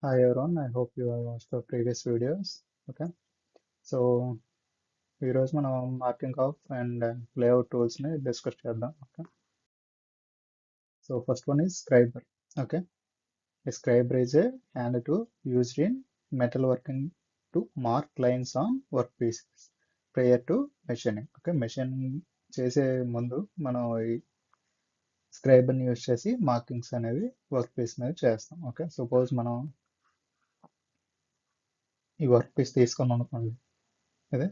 Hi everyone, I hope you have watched the previous videos. Okay, so ఈరోజు మనం marking of and layout టూల్స్ని discuss చేద్దాం. Okay, so first one is scriber. Okay, a scriber is a hand tool used in metalworking to mark lines on workpieces prior to machining. Okay, machining చేసే ముందు మనం ఈ స్క్రైబర్ని use చేసి markings అనేవి work piece మీద చేస్తాం. Okay, suppose మనం ఈ వర్క్ పీస్ తీసుకున్నాం అనుకోండి, అదే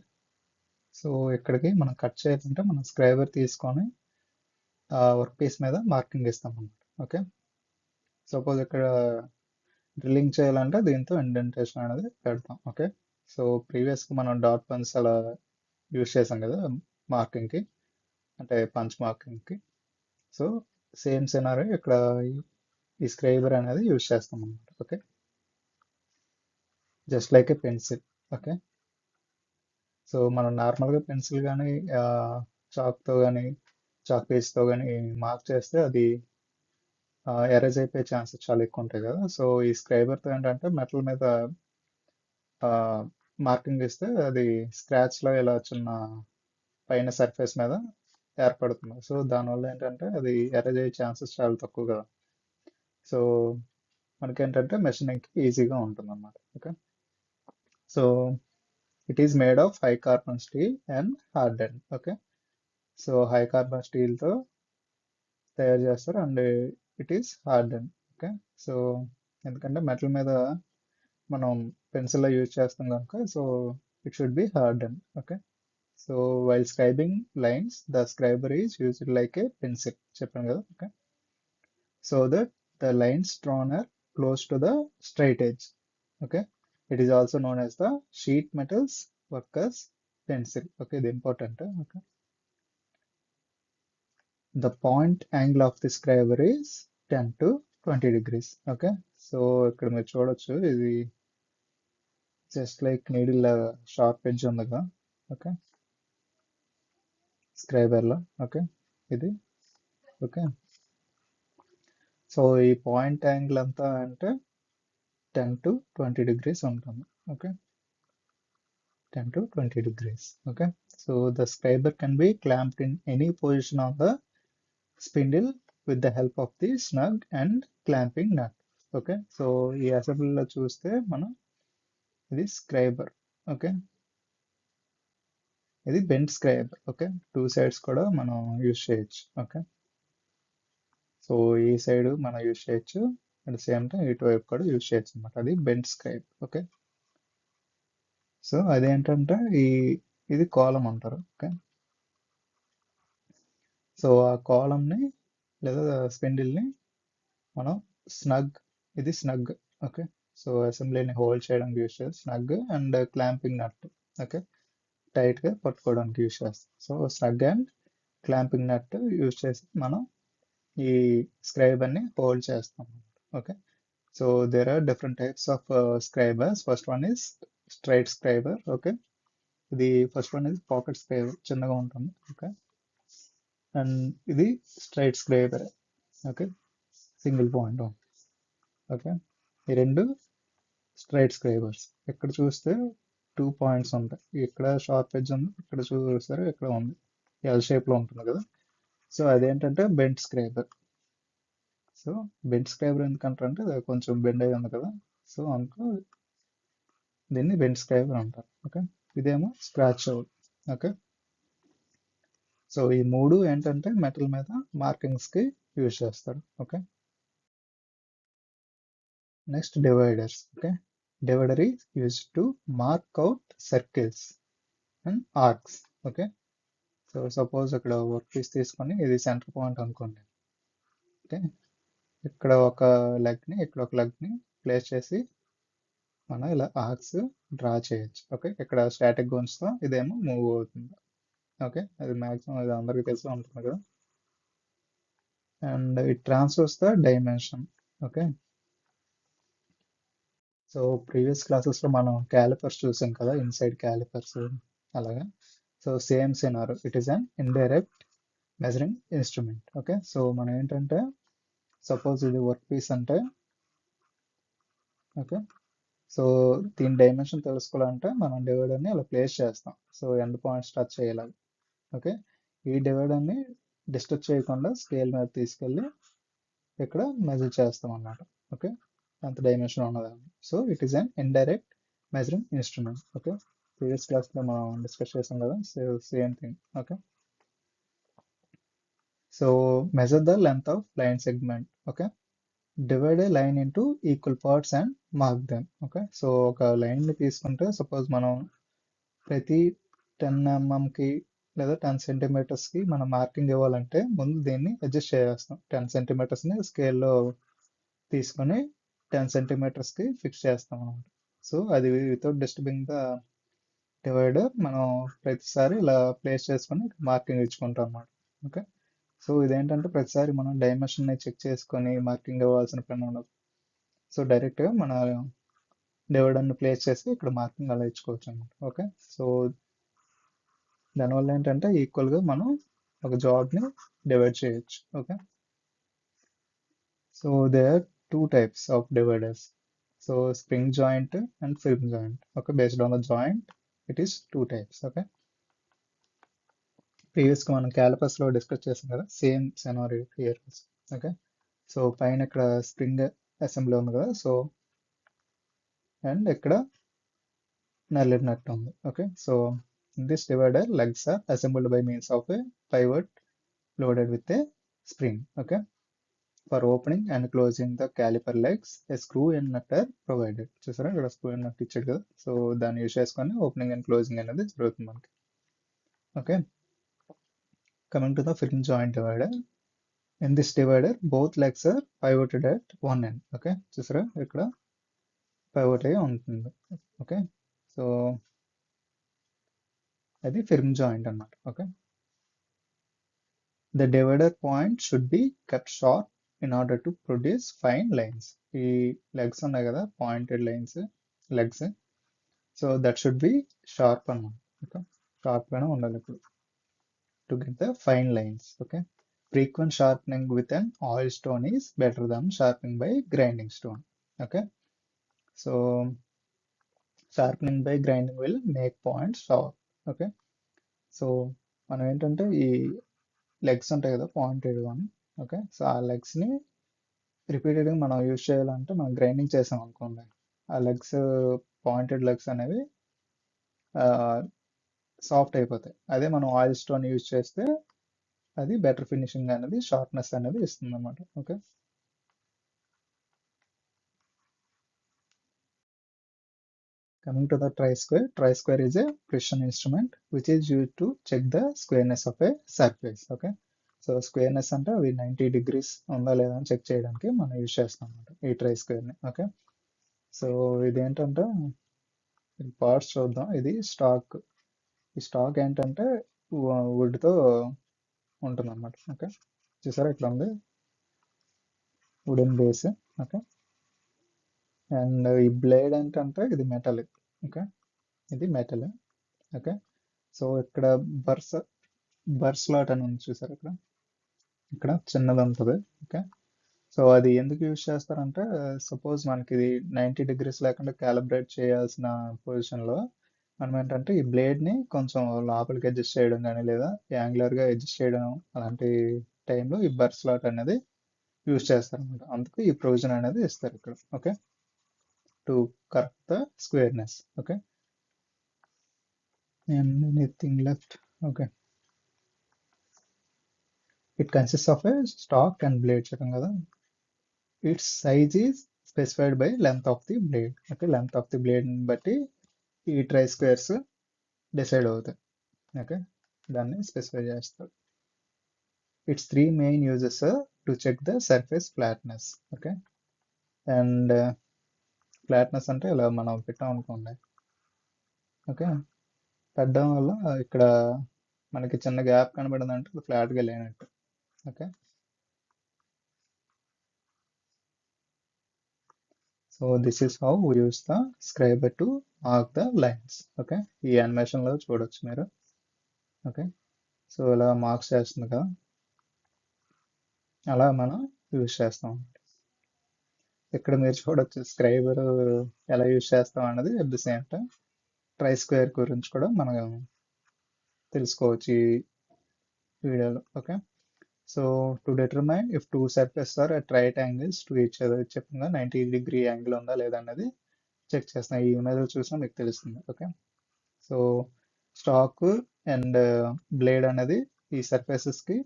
సో ఇక్కడికి మనం కట్ చేయాలంటే మనం స్క్రైబర్ తీసుకొని వర్క్ పీస్ మీద మార్కింగ్ ఇస్తాం అన్నమాట. ఓకే, సపోజ్ ఇక్కడ డ్రిల్లింగ్ చేయాలంటే దీంతో ఇండెంటేషన్ అనేది పెడతాం. ఓకే, సో ప్రీవియస్గా మనం డాట్ పంచ్ అలా యూజ్ చేసాం కదా మార్కింగ్కి, అంటే పంచ్ మార్కింగ్కి. సో సేమ్ సినారీ ఇక్కడ ఈ స్క్రైబర్ అనేది యూజ్ చేస్తాం అన్నమాట. Okay, just like a pencil. Okay, so మనం నార్మల్గా పెన్సిల్ కానీ చాక్తో కానీ చాక్ పీస్తో కానీ మార్క్ చేస్తే అది ఎరేజ్ అయిపోయే ఛాన్సెస్ చాలా ఎక్కువ ఉంటాయి కదా. సో ఈ స్క్రైబర్తో ఏంటంటే మెటల్ మీద మార్కింగ్ ఇస్తే అది స్క్రాచ్లో ఇలా చిన్న పైన సర్ఫేస్ మీద ఏర్పడుతుంది. సో దానివల్ల ఏంటంటే అది ఎరేజ్ అయ్యే ఛాన్సెస్ చాలా తక్కువ కదా. సో మనకేంటంటే మెషినింగ్కి ఈజీగా ఉంటుంది అన్నమాట. Okay, so it is made of high carbon steel and harden. Okay, so high carbon స్టీల్తో తయారు చేస్తారు and it is harden. Okay, so ఎందుకంటే మెటల్ మీద మనం పెన్సిల్లో యూజ్ చేస్తాం కనుక so it should be harden. Okay, so while scribing lines the scriber is used like a pencil చెప్పాను కదా. Okay, so that the lines drawn are close to the straight edge. Okay, it is also known as the sheet metals workers pencil. Okay, ఇది important. Okay, the point angle of the scriber is 10 to 20 degrees. Okay, so ఇక్కడ మీరు చూడొచ్చు ఇది just like needle sharp edge ఉంది కదా. Okay, స్క్రైబర్లో. Okay, ఇది. Okay, so ఈ point angle అంతా అంటే 10 to 20 degrees ఉంటుంది. Okay, 10 to 20 degrees. Okay, so the scriber can be clamped in any position on the spindle with the help of the snug and clamping nut. Okay, so ఈ అసెంబ్లీలో చూస్తే మనం ఇది scriber. Okay, ఇది bend scriber. Okay, two sides కూడా మనం use చేయొచ్చు. Okay, so ఈ సైడ్ మనం యూజ్ చేయొచ్చు అట్ ద సేమ్ టైం ఇటువైపు కూడా యూజ్ చేయొచ్చు అనమాట. అది బెండ్ స్క్రైబ్. ఓకే, సో అదేంటంటే ఇది కాలం అంటారు. ఓకే, సో ఆ కాలంని లేదా స్పెండిల్ని మనం స్నగ్, ఇది స్నగ్. ఓకే, సో అసెంబ్లీని హోల్డ్ చేయడానికి యూజ్ చేస్తాం snug and clamping nut. Okay, టైట్గా పట్టుకోవడానికి యూజ్ చేస్తాం. So snug and clamping nut use చేసి మనం ఈ స్క్రైబర్ని హోల్డ్ చేస్తాం. Okay, so there are different types of scribers. First one is straight scriber. Okay, ఇది first one is pocket scriber, చిన్నగా ఉంటుంది. ఓకే, అండ్ ఇది straight scriber. Okay, single point. Okay, ఈ రెండు స్ట్రైట్ స్క్రైబర్స్. ఇక్కడ చూస్తే 2 పాయింట్స్ ఉంటాయి. ఇక్కడ షార్ప్ ఎడ్జ్ ఉంది, ఇక్కడ చూస్తారు ఇక్కడ ఉంది, ఎల్ షేప్లో ఉంటుంది కదా. సో అదేంటంటే bend scriber. So bend scriber ఎందుకంటారంటే అది కొంచెం బెండ్ అయి ఉంది కదా, సో అందుకు దీన్ని బెండ్ స్క్రైబర్ అంటారు. ఓకే, ఇదేమో స్క్రాచ్ అవుట్. ఓకే, సో ఈ మూడు ఏంటంటే మెటల్ మీద మార్కింగ్స్కి యూజ్ చేస్తారు. Okay, next dividers. ఓకే, divider is used to mark out circles and arcs. Okay, so suppose ఇక్కడ వర్క్ పీస్ తీసుకొని ఇది సెంటర్ పాయింట్ అనుకోండి. ఓకే, ఇక్కడ ఒక లెగ్ని ఇక్కడ ఒక లెగ్ని ప్లేస్ చేసి మనం ఇలా ఆర్క్స్ డ్రా చేయొచ్చు. ఓకే, ఇక్కడ స్టాటిక్ గోన్స్తో ఇదేమో మూవ్ అవుతుంది. ఓకే, అది మ్యాక్సిమం అది అందరికీ తెలిసి ఉంటుంది కదా. And it transfers the dimension. Okay, so previous క్లాసెస్లో మనం క్యాలిపర్స్ చూసాం కదా, ఇన్సైడ్ క్యాలిపర్స్ అలాగా. So same scenario, it is an indirect measuring instrument. Okay, so మనం ఏంటంటే సపోజ్ ఇది వర్క్ పీస్ అంటే ఓకే. సో దీని డైమెన్షన్ తెలుసుకోవాలంటే మనం డివైడర్ని అలా ప్లేస్ చేస్తాం. సో ఎండ్ పాయింట్స్ టచ్ అయ్యేలాగా. ఓకే. ఈ డివైడర్ని డిస్టర్బ్ చేయకుండా స్కేల్ మీద తీసుకెళ్ళి ఇక్కడ మెజర్ చేస్తాం అన్నమాట. ఓకే. అంత డైమెన్షన్ ఉన్నదాన్ని. So it is an indirect measuring instrument. Okay. Previous క్లాస్లో మనం డిస్కస్ చేసాం కదా, same thing. Okay. So measure the length of line segment. Okay. Divide A line into equal parts and mark them. Okay. So ఒక లైన్ని తీసుకుంటే suppose మనం ప్రతి 10 ఎంఎంకి లేదా 10 సెంటీమీటర్స్కి మనం మార్కింగ్ ఇవ్వాలంటే ముందు దీన్ని అడ్జస్ట్ చేసేస్తాం. 10 సెంటీమీటర్స్ని స్కేల్లో తీసుకొని 10 సెంటీమీటర్స్కి ఫిక్స్ చేస్తాం అనమాట. సో అది వితౌట్ డిస్టర్బింగ్ ద డివైడర్ మనం ప్రతిసారి ఇలా ప్లేస్ చేసుకొని మార్కింగ్ ఇచ్చుకుంటాం అనమాట. ఓకే. సో ఇదేంటంటే ప్రతిసారి మనం డైమెన్షన్ని చెక్ చేసుకొని మార్కింగ్ ఇవ్వాల్సిన పని ఉండదు. సో డైరెక్ట్గా మన డివైడర్ని ప్లేస్ చేసి ఇక్కడ మార్కింగ్ అలా ఇచ్చుకోవచ్చు అనమాట. ఓకే. సో దానివల్ల ఏంటంటే ఈక్వల్గా మనం ఒక జాబ్ని డివైడ్ చేయొచ్చు. Okay. So they are two types of dividers. So spring joint and film joint. Okay. Based on the joint it is two types. Okay. ప్రీవియస్గా మనం క్యాలిపర్స్లో డిస్కస్ చేసాం కదా, same scenario here. Okay. So పైన ఇక్కడ spring assembly ఉంది కదా, so and ఇక్కడ నల్లెట్ నట్ ఉంది. Okay. So in this divider legs are assembled by means of a pivot loaded with a spring. Okay. For opening and closing the caliper legs, a screw and nut are provided. చూసారా ఇక్కడ screw and నట్ ఇచ్చాడు కదా, so దాన్ని use చేసుకొని opening and closing అనేది జరుగుతుంది మనకి. Okay. Coming to the film joint divider. In this divider both legs are pivoted at one end. Okay. చూసారా ఇక్కడ పైవట్ అయ్యి ఉంటుంది. ఓకే. సో అది ఫిల్మ్ జాయింట్ అన్నమాట. Okay. The divider point should be kept sharp in order to produce fine lines. ఈ legs ఉన్నాయి కదా, pointed lines legs, so that should be sharp అన్నమాట. ఓకే. షార్ప్ గానే ఉండాలి ఇప్పుడు to get the fine lines. Okay. Frequent sharpening with an oil stone is better than sharpening by grinding stone. Okay. So sharpening by grinding will make points sharp. Okay. So మనం ఏంటంటే ఈ legs ఉంటాయి కదా pointed అని. Okay. So ఆ లెగ్స్ని రిపీటెడ్గా మనం use చేయాలంటే మనం గ్రైండింగ్ చేసాం అనుకోండి, ఆ లెగ్స్ పాయింటెడ్ లెగ్స్ అనేవి సాఫ్ట్ అయిపోతాయి. అదే మనం ఆయిల్ స్టోన్ యూజ్ చేస్తే అది బెటర్ ఫినిషింగ్ అనేది, షార్ప్నెస్ అనేది ఇస్తుంది అనమాట. Okay. Coming to the try square is a precision instrument which is use to check the squareness of a surface. Okay. So squareness అంటే అవి 90 degrees ఉందా లేదా అని చెక్ చేయడానికి మనం యూజ్ చేస్తాం అనమాట ఈ ట్రై స్క్వేర్ని. ఓకే. సో ఇదేంటంటే పార్ట్స్ చూద్దాం. ఇది స్టాక్. ఈ స్టాక్ ఏంటంటే వుడ్తో ఉంటుంది అనమాట. ఓకే. చూసారా ఇట్లా ఉంది వుడెన్ బేస్. ఓకే. అండ్ ఈ బ్లేడ్ ఏంటంటే ఇది మెటల్. ఓకే. ఇది మెటల్. ఓకే. సో ఇక్కడ బర్ స్లాట్ అని ఉంది చూసారా ఇక్కడ, ఇక్కడ చిన్నది ఉంటుంది. ఓకే. సో అది ఎందుకు యూజ్ చేస్తారంటే సపోజ్ మనకి ఇది 90 degrees లేకుండా క్యాలిబ్రేట్ చేయాల్సిన పొజిషన్లో మనం ఏంటంటే ఈ బ్లేడ్ని కొంచెం లోపలికి అడ్జస్ట్ చేయడం కానీ లేదా యాంగులర్గా అడ్జస్ట్ చేయడం అలాంటి టైంలో ఈ బర్ స్లాట్ అనేది యూజ్ చేస్తారనమాట. అందుకు ఈ ప్రొవిజన్ అనేది ఇస్తారు ఇక్కడ. Okay. To correct the squareness. Okay. And anything left. Okay. It consist of a stock and blade చెప్పాం కదా. Its size is specified by length of the blade. Okay. Length of the blade బట్టి ఈ try squares decide అవుతాయి. Okay. దాన్ని specify చేస్తారు. Its three main uses to check the surface flatness. Okay. And flatness అంటే ఇలా మనం పెట్టాం అనుకోండి. ఓకే. పెట్టడం వల్ల ఇక్కడ మనకి చిన్న గ్యాప్ కనబడిందంటే అది ఫ్లాట్గా లేనట్టు. Okay. So this is how we use the scriber to mark the lines. Okay. ఈ యానిమేషన్లో చూడొచ్చు మీరు. ఓకే. సో ఇలా మార్క్స్ చేస్తుంది కదా, అలా మనం యూజ్ చేస్తాం. ఇక్కడ మీరు చూడొచ్చు స్క్రైబర్ ఎలా యూజ్ చేస్తాం అన్నది. At the same time try square గురించి కూడా మనం తెలుసుకోవచ్చు ఈ వీడియోలో. Okay, so to determine if two surface are at right angles to each other, చెప్పిందా 90 డిగ్రీ యాంగిల్ ఉందా లేదా అన్నది చెక్ చేస్తాం. ఈ ఇమేజ్ చూసినా మీకు తెలుస్తుంది. Okay, so stock and blade అనేది ఈ సర్ఫేసెస్కి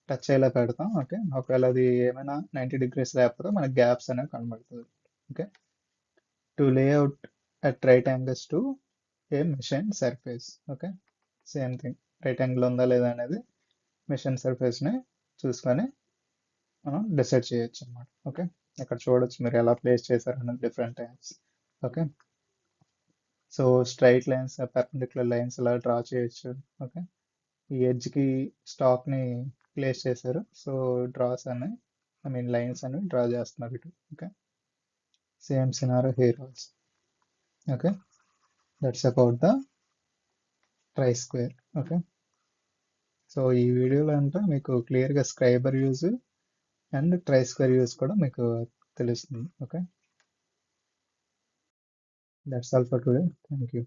టచ్ అయ్యేలా పెడతాం. ఓకే, ఒకవేళ అది ఏమైనా 90 డిగ్రీస్ లేకపోతే మనకి గ్యాప్స్ అనేవి కనబడుతుంది. Okay, to layout at right angles to A machine surface. Okay, same thing, right angle ఉందా లేదా అనేది మెషిన్ సర్ఫేస్ని చూసుకొని మనం డిసైడ్ చేయొచ్చు అనమాట. ఓకే, ఇక్కడ చూడొచ్చు మీరు ఎలా ప్లేస్ చేశారనేది different types. Okay, so straight lines, perpendicular lines ఇలా డ్రా చేయొచ్చు. ఓకే, ఈ ఎడ్జ్కి స్టాక్ని ప్లేస్ చేశారు, సో డ్రాస్ అని ఐ మీన్ లైన్స్ అని డ్రా చేస్తున్నారు ఇటు. Okay, same సినారో here also. Okay, that's about the try square. Okay, so ఈ వీడియోలో అంటే మీకు క్లియర్గా scriber use and try square use కూడా మీకు తెలుస్తుంది. Okay, that's all for today. Thank you.